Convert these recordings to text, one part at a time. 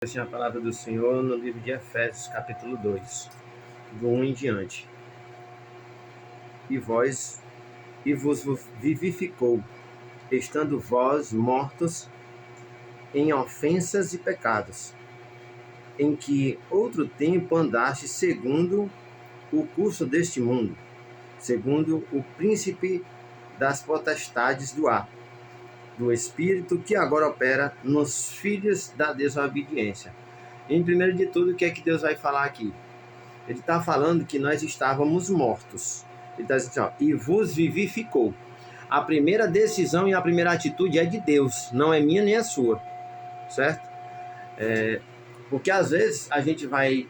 Assim, a palavra do Senhor no livro de Efésios, capítulo 2, do 1 em diante. E vos vivificou, estando vós mortos em ofensas e pecados, em que outro tempo andaste segundo o curso deste mundo, segundo o príncipe das potestades do ar, do Espírito que agora opera nos filhos da desobediência. Em primeiro de tudo, o que é que Deus vai falar aqui? Ele está falando que nós estávamos mortos. Ele está dizendo assim, e vos vivificou. A primeira decisão e a primeira atitude é de Deus, não é minha nem a sua, certo? Porque às vezes a gente vai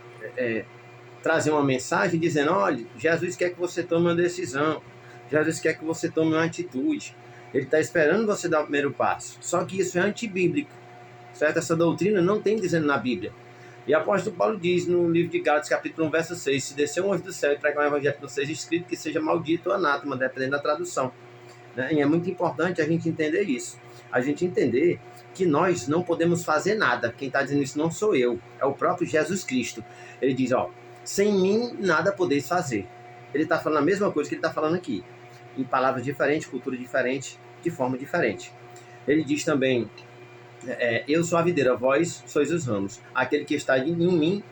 trazer uma mensagem dizendo, olha, Jesus quer que você tome uma decisão, Jesus quer que você tome uma atitude, ele está esperando você dar o primeiro passo. Só que isso é antibíblico, certo? Essa doutrina não tem dizendo na Bíblia. E o apóstolo Paulo diz no livro de Gálatas, capítulo 1, verso 6, se descer um anjo do céu e pregar um evangelho que não seja escrito, que seja maldito ou anátema, dependendo da tradução. E é muito importante a gente entender isso. A gente entender que nós não podemos fazer nada. Quem está dizendo isso não sou eu, é o próprio Jesus Cristo. Ele diz, sem mim nada podeis fazer. Ele está falando a mesma coisa que ele está falando aqui, em palavras diferentes, cultura diferente, de forma diferente. Ele diz também, eu sou a videira, vós sois os ramos. Aquele que está em mim,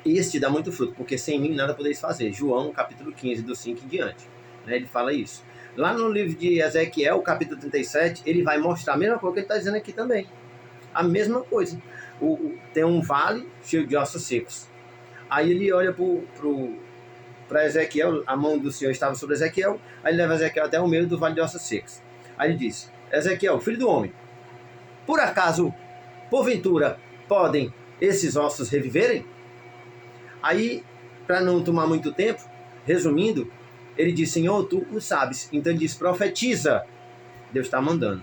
este dá muito fruto, porque sem mim nada podeis fazer. João, capítulo 15, do 5 em diante. Ele fala isso. Lá no livro de Ezequiel, capítulo 37, ele vai mostrar a mesma coisa que ele está dizendo aqui também. A mesma coisa. Tem um vale cheio de ossos secos. Aí ele olha para Ezequiel, a mão do Senhor estava sobre Ezequiel, aí ele leva Ezequiel até o meio do vale de ossos secos. Aí ele diz, Ezequiel, filho do homem, por acaso, porventura, podem esses ossos reviverem? Aí, para não tomar muito tempo, resumindo, ele diz, Senhor, tu o sabes. Então ele diz, profetiza. Deus está mandando.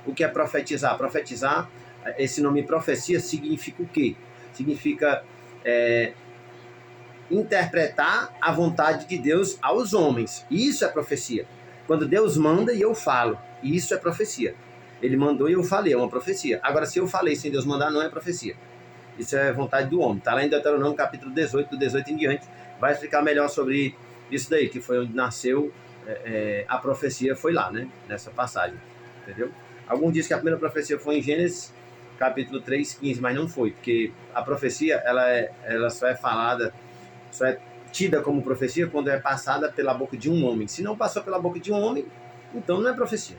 O que é profetizar? Profetizar, esse nome profecia significa o quê? Significa interpretar a vontade de Deus aos homens. Isso é profecia. Quando Deus manda e eu falo, isso é profecia. Ele mandou e eu falei, é uma profecia. Agora, se eu falei sem Deus mandar, não é profecia. Isso é vontade do homem. Está lá em Deuteronômio, capítulo 18, do 18 em diante. Vai explicar melhor sobre isso daí, que foi onde nasceu a profecia, foi lá, né? Nessa passagem. Entendeu? Alguns dizem que a primeira profecia foi em Gênesis, capítulo 3, 15, mas não foi, porque a profecia, ela só é falada, só é tida como profecia quando é passada pela boca de um homem. Se não passou pela boca de um homem, então não é profecia.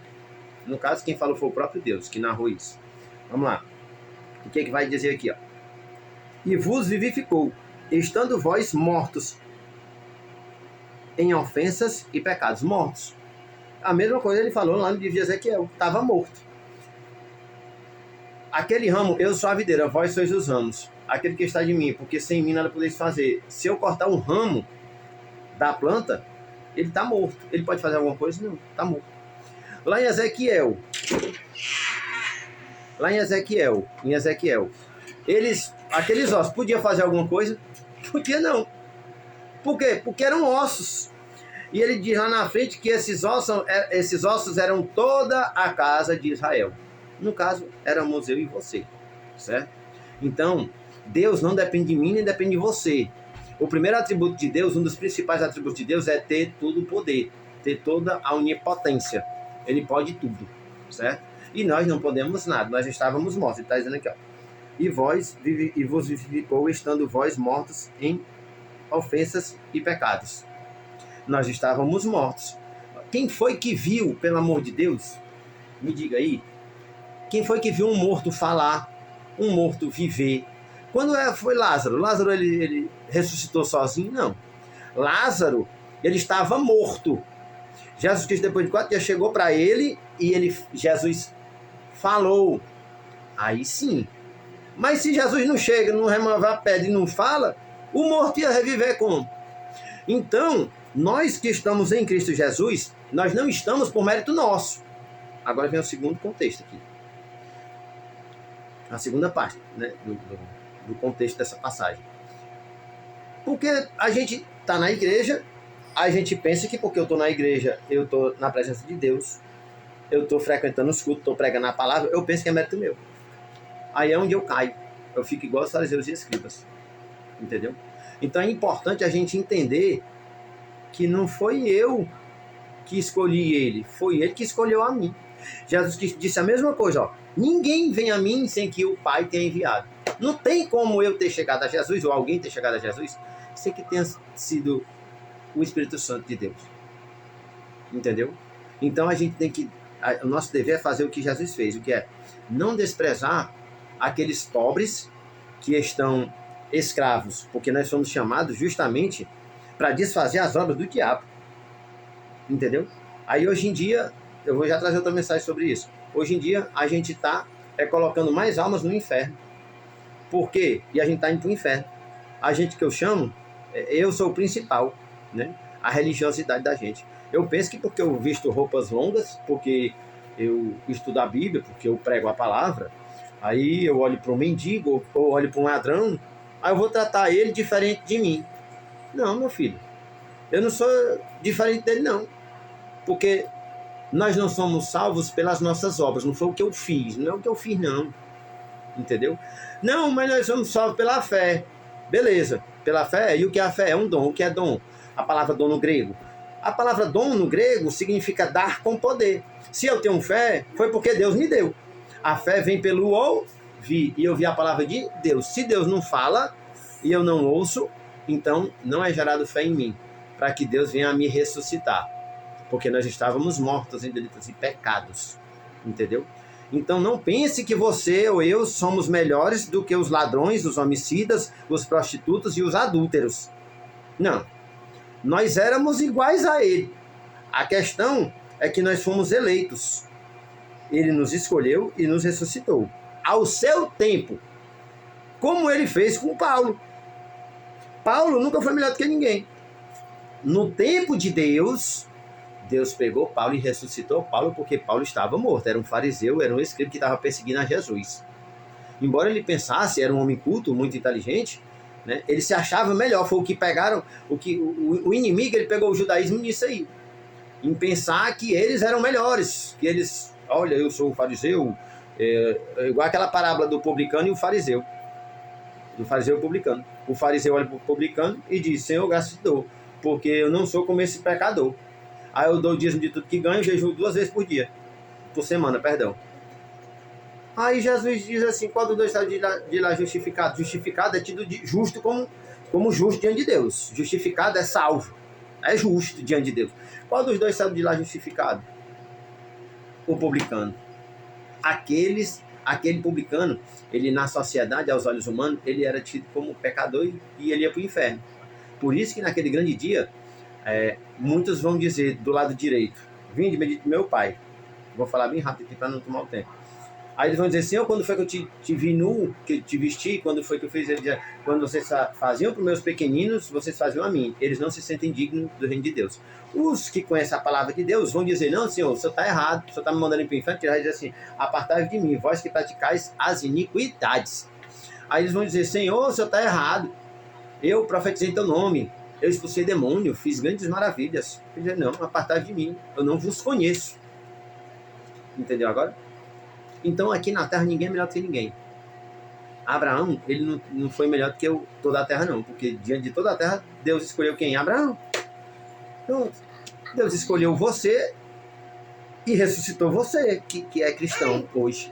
No caso, quem falou foi o próprio Deus, que narrou isso. Vamos lá. O que vai dizer aqui, E vos vivificou, estando vós mortos em ofensas e pecados. Mortos. A mesma coisa ele falou lá no livro de Ezequiel, estava morto. Aquele ramo, eu sou a videira, vós sois os ramos. Aquele que está de mim, porque sem mim nada podeis fazer. Se eu cortar um ramo da planta, ele está morto. Ele pode fazer alguma coisa? Não, está morto. Lá em Ezequiel, aqueles ossos, podiam fazer alguma coisa? Podia não. Por quê? Porque eram ossos. E ele diz lá na frente que esses ossos eram toda a casa de Israel. No caso, éramos eu e você, certo? Então, Deus não depende de mim nem depende de você. O primeiro atributo de Deus, um dos principais atributos de Deus é ter todo o poder, ter toda a onipotência. Ele pode tudo, certo? E nós não podemos nada, nós estávamos mortos. Ele está dizendo aqui, e vos vivificou, estando vós mortos em ofensas e pecados. Nós estávamos mortos. Quem foi que viu, pelo amor de Deus? Me diga aí. Quem foi que viu um morto falar, um morto viver? Quando foi Lázaro? Lázaro ele ressuscitou sozinho? Não. Lázaro, ele estava morto. Jesus Cristo, depois de 4 dias, chegou para ele e Jesus falou. Aí sim. Mas se Jesus não chega, não remove a pedra e não fala, o morto ia reviver como? Então, nós que estamos em Cristo Jesus, nós não estamos por mérito nosso. Agora vem o segundo contexto aqui. A segunda parte, né, do contexto dessa passagem. Porque a gente está na igreja, a gente pensa que porque eu estou na igreja, eu estou na presença de Deus, eu estou frequentando os cultos, estou pregando a palavra, eu penso que é mérito meu. Aí é onde eu caio. eu fico igual aos fariseus e escribas. Entendeu? Então é importante a gente entender que não foi eu que escolhi ele, foi ele que escolheu a mim. Jesus disse a mesma coisa, ó. Ninguém vem a mim sem que o Pai tenha enviado. Não tem como eu ter chegado a Jesus, ou alguém ter chegado a Jesus, sem que tenha sido o Espírito Santo de Deus. Entendeu? Então a gente tem que... O nosso dever é fazer o que Jesus fez, o que é não desprezar aqueles pobres que estão escravos, porque nós somos chamados justamente para desfazer as obras do diabo. Entendeu? Aí hoje em dia, eu vou já trazer outra mensagem sobre isso. Hoje em dia a gente está colocando mais almas no inferno. Por quê? E a gente está indo para o inferno. A gente que eu chamo, eu sou o principal, né? A religiosidade da gente. Eu penso que porque eu visto roupas longas, porque eu estudo a Bíblia, porque eu prego a palavra, aí eu olho para um mendigo, ou olho para um ladrão, aí eu vou tratar ele diferente de mim. Não, meu filho. Eu não sou diferente dele, não. Porque nós não somos salvos pelas nossas obras. Não foi o que eu fiz. Não é o que eu fiz, não. Entendeu? Não, mas nós somos salvos pela fé. Beleza. Pela fé. E o que é a fé? É um dom. O que é dom? A palavra dom no grego. A palavra dom no grego significa dar com poder. Se eu tenho fé, foi porque Deus me deu. A fé vem pelo ouvir. E eu vi a palavra de Deus. Se Deus não fala e eu não ouço, então não é gerado fé em mim, para que Deus venha a me ressuscitar. Porque nós estávamos mortos em delitos e pecados. Entendeu? Então não pense que você ou eu somos melhores do que os ladrões, os homicidas, os prostitutos e os adúlteros. Não. Nós éramos iguais a ele. A questão é que nós fomos eleitos. Ele nos escolheu e nos ressuscitou. Ao seu tempo. Como ele fez com Paulo. Paulo nunca foi melhor do que ninguém. No tempo de Deus, Deus pegou Paulo e ressuscitou Paulo porque Paulo estava morto. Era um fariseu, era um escriba que estava perseguindo a Jesus. Embora ele pensasse, era um homem culto, muito inteligente, né? Ele se achava melhor. Foi o que pegaram, o inimigo, ele pegou o judaísmo nisso aí. Em pensar que eles eram melhores. Que eles, olha, eu sou um fariseu. Igual aquela parábola do publicano e o fariseu. Do fariseu e o publicano. O fariseu olha para o publicano e diz: Senhor, graças te dou, porque eu não sou como esse pecador. Aí eu dou o dízimo de tudo que ganho, jejum 2 vezes por dia. Por semana, perdão. Aí Jesus diz assim: qual dos dois está de lá justificado? Justificado é tido de justo como justo diante de Deus. Justificado é salvo. É justo diante de Deus. Qual dos dois saiu de lá justificado? O publicano. Aquele publicano, ele na sociedade, aos olhos humanos, ele era tido como pecador e ele ia para o inferno. Por isso que naquele grande dia, muitos vão dizer do lado direito: vinde, bendito meu Pai. Vou falar bem rápido aqui para não tomar o tempo. Aí eles vão dizer: Senhor, quando foi que eu te vi nu, que te vesti, quando foi que eu fiz? Quando vocês faziam para os meus pequeninos, vocês faziam a mim. Eles não se sentem dignos do reino de Deus. Os que conhecem a palavra de Deus vão dizer: não, Senhor, o Senhor está errado, o Senhor está me mandando ir para o inferno. Ele vai dizer assim: apartai-vos de mim, vós que praticais as iniquidades. Aí eles vão dizer: Senhor, o Senhor está errado. Eu profetizei em teu nome, eu expulsei demônio, fiz grandes maravilhas. Ele diz: não, apartai-vos de mim, eu não vos conheço. Entendeu agora? Então aqui na terra ninguém é melhor do que ninguém. Abraão, ele não foi melhor do que toda a terra não, porque diante de toda a terra, Deus escolheu quem? Abraão. Então, Deus escolheu você e ressuscitou você, que é cristão hoje.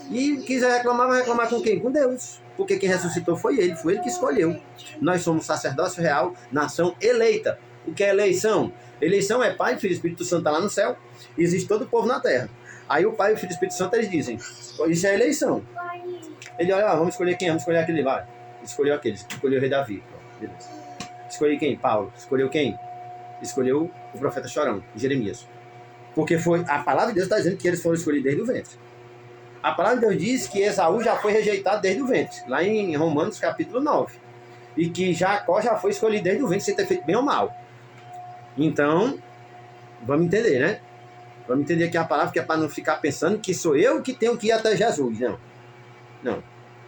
E quiser reclamar, vai reclamar com quem? Com Deus. Porque quem ressuscitou foi ele que escolheu. Nós somos sacerdócio real, nação eleita. O que é eleição? Eleição é Pai, Filho e Espírito Santo tá lá no céu, e existe todo o povo na terra. Aí o Pai, o Filho e o Espírito Santo, eles dizem: isso é eleição. Ele olha: vamos escolher quem? Vamos escolher aquele lá. Escolheu aqueles. Escolheu o rei Davi. Beleza. Escolheu quem? Paulo. Escolheu quem? Escolheu o profeta Chorão, Jeremias. Porque foi a palavra de Deus está dizendo que eles foram escolhidos desde o ventre. A palavra de Deus diz que Esaú já foi rejeitado desde o ventre, lá em Romanos capítulo 9. E que Jacó já foi escolhido desde o ventre, sem ter feito bem ou mal. Então, vamos entender, né? Vamos entender aqui a palavra, que é para não ficar pensando que sou eu que tenho que ir até Jesus.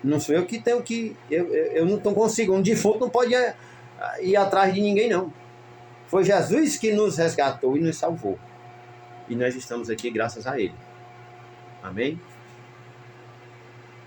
Não sou eu que tenho que... Eu não consigo. Um defunto não pode ir atrás de ninguém, não. Foi Jesus que nos resgatou e nos salvou. E nós estamos aqui graças a Ele. Amém?